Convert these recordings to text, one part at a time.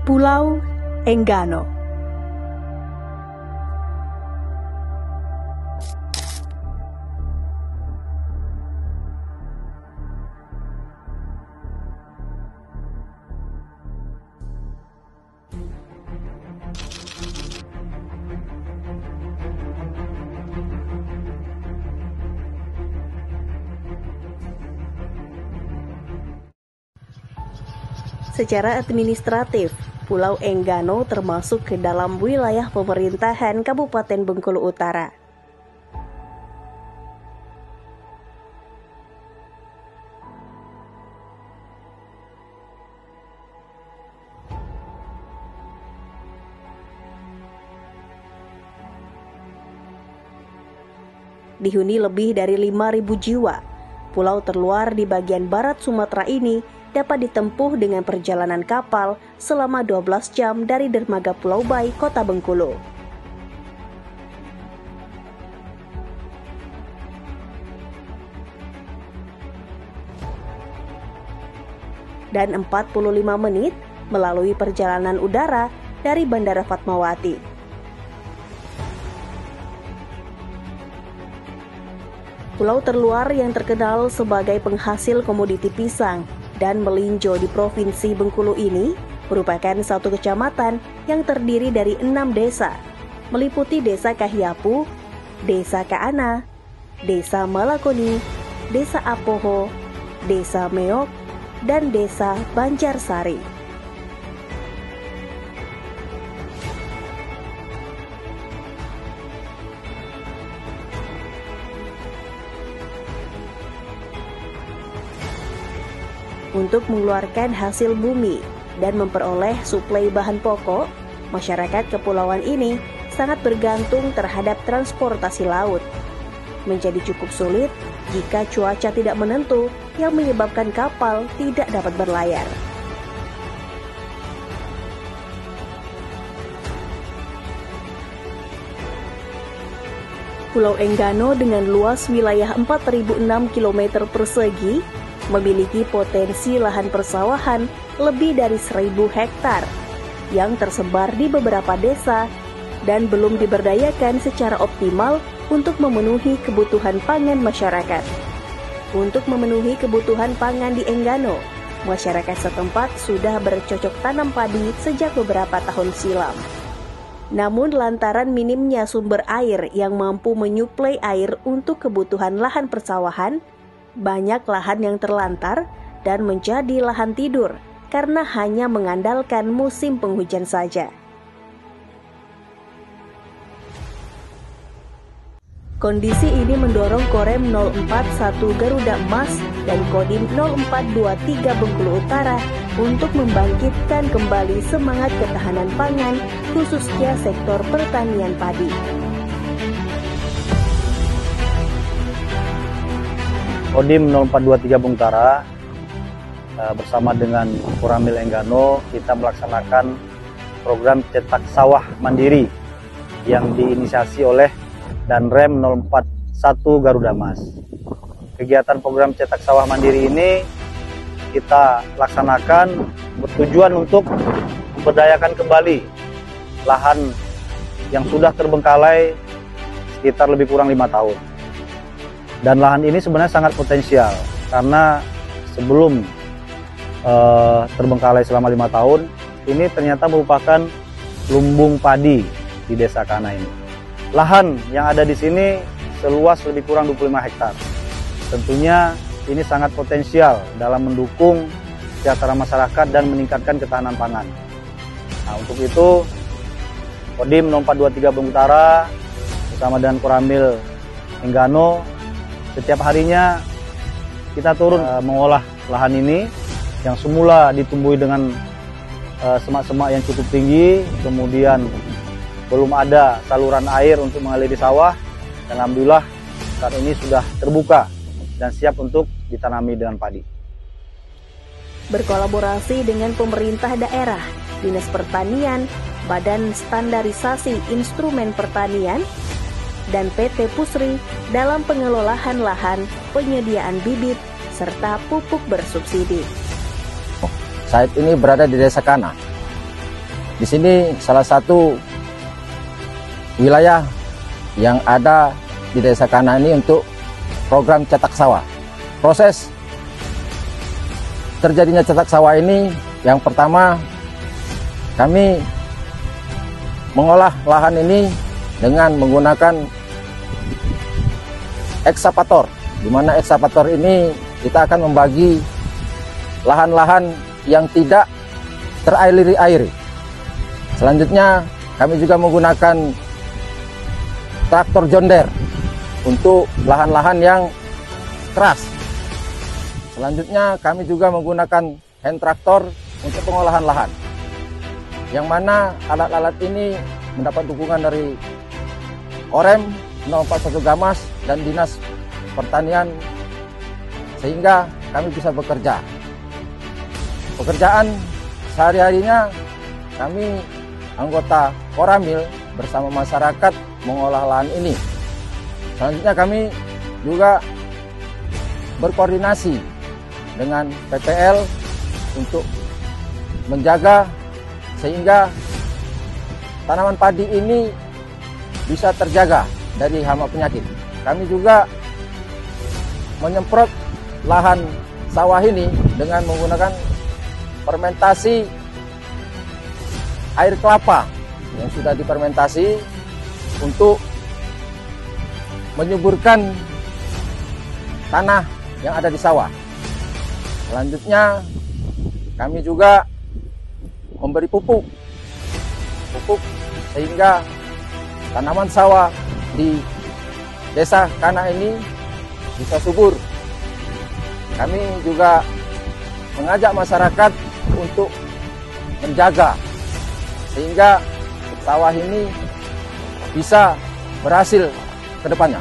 Pulau Enggano. Secara administratif, Pulau Enggano termasuk ke dalam wilayah pemerintahan Kabupaten Bengkulu Utara. Dihuni lebih dari 5.000 jiwa, pulau terluar di bagian barat Sumatera ini dapat ditempuh dengan perjalanan kapal selama 12 jam dari dermaga Pulau Bai, Kota Bengkulu. Dan 45 menit melalui perjalanan udara dari Bandara Fatmawati. Pulau terluar yang terkenal sebagai penghasil komoditi pisang dan melinjo di Provinsi Bengkulu ini merupakan satu kecamatan yang terdiri dari 6 desa, meliputi Desa Kahiapu, Desa Kaana, Desa Malakoni, Desa Apoho, Desa Meok, dan Desa Banjarsari. Untuk mengeluarkan hasil bumi dan memperoleh suplai bahan pokok, masyarakat kepulauan ini sangat bergantung terhadap transportasi laut. Menjadi cukup sulit jika cuaca tidak menentu yang menyebabkan kapal tidak dapat berlayar. Pulau Enggano dengan luas wilayah 4.006 km persegi memiliki potensi lahan persawahan lebih dari 1.000 hektar yang tersebar di beberapa desa dan belum diberdayakan secara optimal untuk memenuhi kebutuhan pangan masyarakat. Untuk memenuhi kebutuhan pangan di Enggano, masyarakat setempat sudah bercocok tanam padi sejak beberapa tahun silam. Namun lantaran minimnya sumber air yang mampu menyuplai air untuk kebutuhan lahan persawahan, banyak lahan yang terlantar dan menjadi lahan tidur karena hanya mengandalkan musim penghujan saja. Kondisi ini mendorong Korem 041 Garuda Emas dan Kodim 0423 Bengkulu Utara untuk membangkitkan kembali semangat ketahanan pangan, khususnya sektor pertanian padi. Kodim 0423 Bengkulu Utara bersama dengan Koramil Enggano kita melaksanakan program cetak sawah mandiri yang diinisiasi oleh Danrem 041 Garuda Emas. Kegiatan program cetak sawah mandiri ini kita laksanakan bertujuan untuk memberdayakan kembali lahan yang sudah terbengkalai sekitar lebih kurang 5 tahun. Dan lahan ini sebenarnya sangat potensial karena sebelum terbengkalai selama 5 tahun, ini ternyata merupakan lumbung padi di Desa Kaana ini. Lahan yang ada di sini seluas lebih kurang 25 hektar. Tentunya ini sangat potensial dalam mendukung kesejahteraan masyarakat dan meningkatkan ketahanan pangan. Nah, untuk itu Kodim 0423 Bengkulu Utara bersama dengan Koramil Enggano setiap harinya kita turun mengolah lahan ini yang semula ditumbuhi dengan semak-semak yang cukup tinggi, kemudian belum ada saluran air untuk mengaliri sawah, dan alhamdulillah saat ini sudah terbuka dan siap untuk ditanami dengan padi. Berkolaborasi dengan pemerintah daerah, Dinas Pertanian, Badan Standarisasi Instrumen Pertanian, dan PT Pusri dalam pengelolaan lahan, penyediaan bibit, serta pupuk bersubsidi. Saat ini berada di Desa Kaana. Di sini salah satu wilayah yang ada di Desa Kana ini untuk program cetak sawah. Proses terjadinya cetak sawah ini, yang pertama kami mengolah lahan ini dengan menggunakan ekskavator, di mana ekskavator ini kita akan membagi lahan-lahan yang tidak terairi-airi. Selanjutnya kami juga menggunakan traktor John Deere untuk lahan-lahan yang keras. Selanjutnya kami juga menggunakan hand traktor untuk pengolahan lahan, yang mana alat-alat ini mendapat dukungan dari Korem 041 Gamas dan Dinas Pertanian, sehingga kami bisa bekerja. Pekerjaan sehari-harinya kami anggota Koramil bersama masyarakat mengolah lahan ini. Selanjutnya kami juga berkoordinasi dengan PPL untuk menjaga sehingga tanaman padi ini bisa terjaga dari hama penyakit. Kami juga menyemprot lahan sawah ini dengan menggunakan fermentasi air kelapa yang sudah difermentasi untuk menyuburkan tanah yang ada di sawah. Selanjutnya kami juga memberi pupuk sehingga tanaman sawah di Desa Kana ini bisa subur. Kami juga mengajak masyarakat untuk menjaga sehingga sawah ini bisa berhasil ke depannya.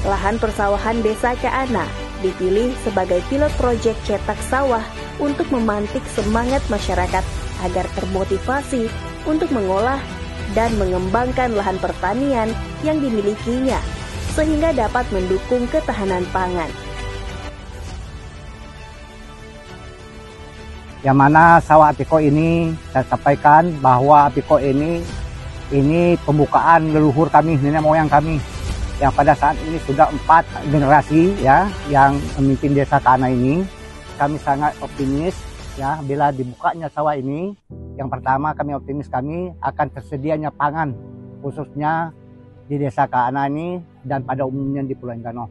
Lahan persawahan Desa Kana dipilih sebagai pilot proyek cetak sawah untuk memantik semangat masyarakat agar termotivasi untuk mengolah dan mengembangkan lahan pertanian yang dimilikinya sehingga dapat mendukung ketahanan pangan. Yang mana sawah Apiko ini saya sampaikan bahwa Apiko ini pembukaan leluhur kami, nenek moyang kami yang pada saat ini sudah 4 generasi ya yang memimpin Desa Kana ini. Kami sangat optimis ya bila dibukanya sawah ini. Yang pertama kami optimis kami akan tersedianya pangan khususnya di Desa Kana ini dan pada umumnya di Pulau Enggano.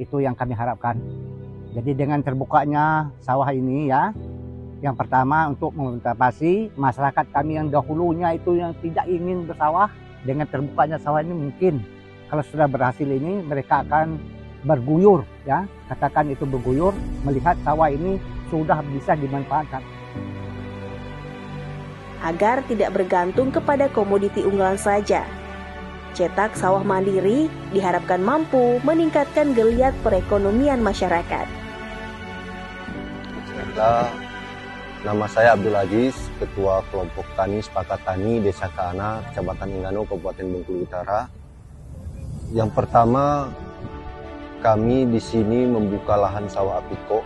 Itu yang kami harapkan. Jadi dengan terbukanya sawah ini ya, yang pertama untuk memotivasi masyarakat kami yang dahulunya itu yang tidak ingin bersawah, dengan terbukanya sawah ini mungkin kalau sudah berhasil ini mereka akan berguyur ya, katakan itu berguyur melihat sawah ini sudah bisa dimanfaatkan. Agar tidak bergantung kepada komoditi unggulan saja, cetak sawah mandiri diharapkan mampu meningkatkan geliat perekonomian masyarakat. Nama saya Abdul Aziz, Ketua Kelompok Tani Sepakat Tani Desa Kana, Kecamatan Enggano, Kabupaten Bengkulu Utara. Yang pertama, kami di sini membuka lahan sawah Apiko.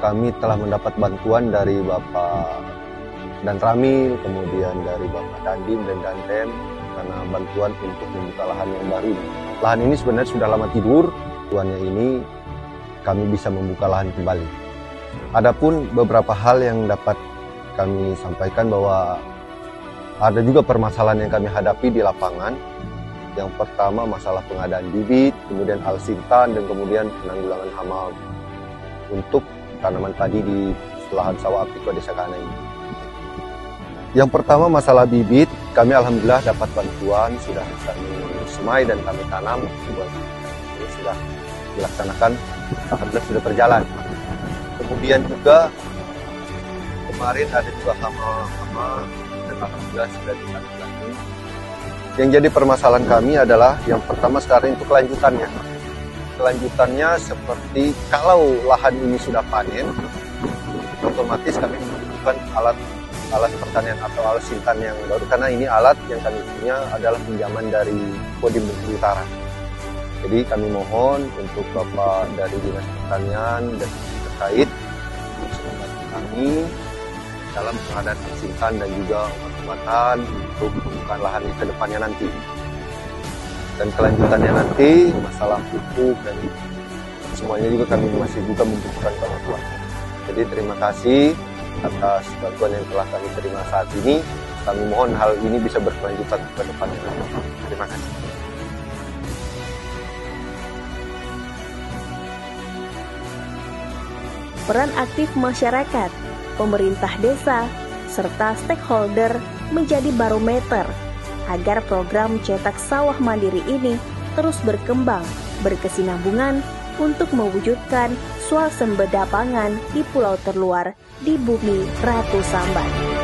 Kami telah mendapat bantuan dari Bapak Dan Ramil, kemudian dari Bapak Dandim dan Dantem, karena bantuan untuk membuka lahan yang baru. Lahan ini sebenarnya sudah lama tidur, tuannya ini kami bisa membuka lahan kembali. Adapun beberapa hal yang dapat kami sampaikan bahwa ada juga permasalahan yang kami hadapi di lapangan. Yang pertama masalah pengadaan bibit, kemudian alsintan, dan kemudian penanggulangan hama untuk tanaman padi di lahan sawah Apiko Desa Kana ini. Yang pertama masalah bibit, kami alhamdulillah dapat bantuan, sudah kami semai dan kami tanam. Ini sudah dilaksanakan, alhamdulillah sudah berjalan. Kemudian juga kemarin ada juga hama dan alhamdulillah sudah ditanggulangi. Yang jadi permasalahan kami adalah yang pertama sekarang itu kelanjutannya. Kelanjutannya seperti kalau lahan ini sudah panen, otomatis kami membutuhkan alat pertanian atau alat sintan yang baru, karena ini alat yang kami punya adalah pinjaman dari Kodim Bengkulu Utara. Jadi kami mohon untuk Bapak dari Dinas Pertanian dan terkait membantu kami dalam pengadaan insan dan juga obat-obatan untuk pembukaan lahan ke depannya nanti. Dan kelanjutannya nanti masalah pupuk dan semuanya juga kami masih juga membutuhkan bantuan. Jadi terima kasih atas bantuan yang telah kami terima saat ini. Kami mohon hal ini bisa berkelanjutan ke depannya. Terima kasih. Peran aktif masyarakat, pemerintah desa, serta stakeholder menjadi barometer agar program cetak sawah mandiri ini terus berkembang, berkesinambungan untuk mewujudkan swasembada pangan di pulau terluar di bumi Ratu Sambat.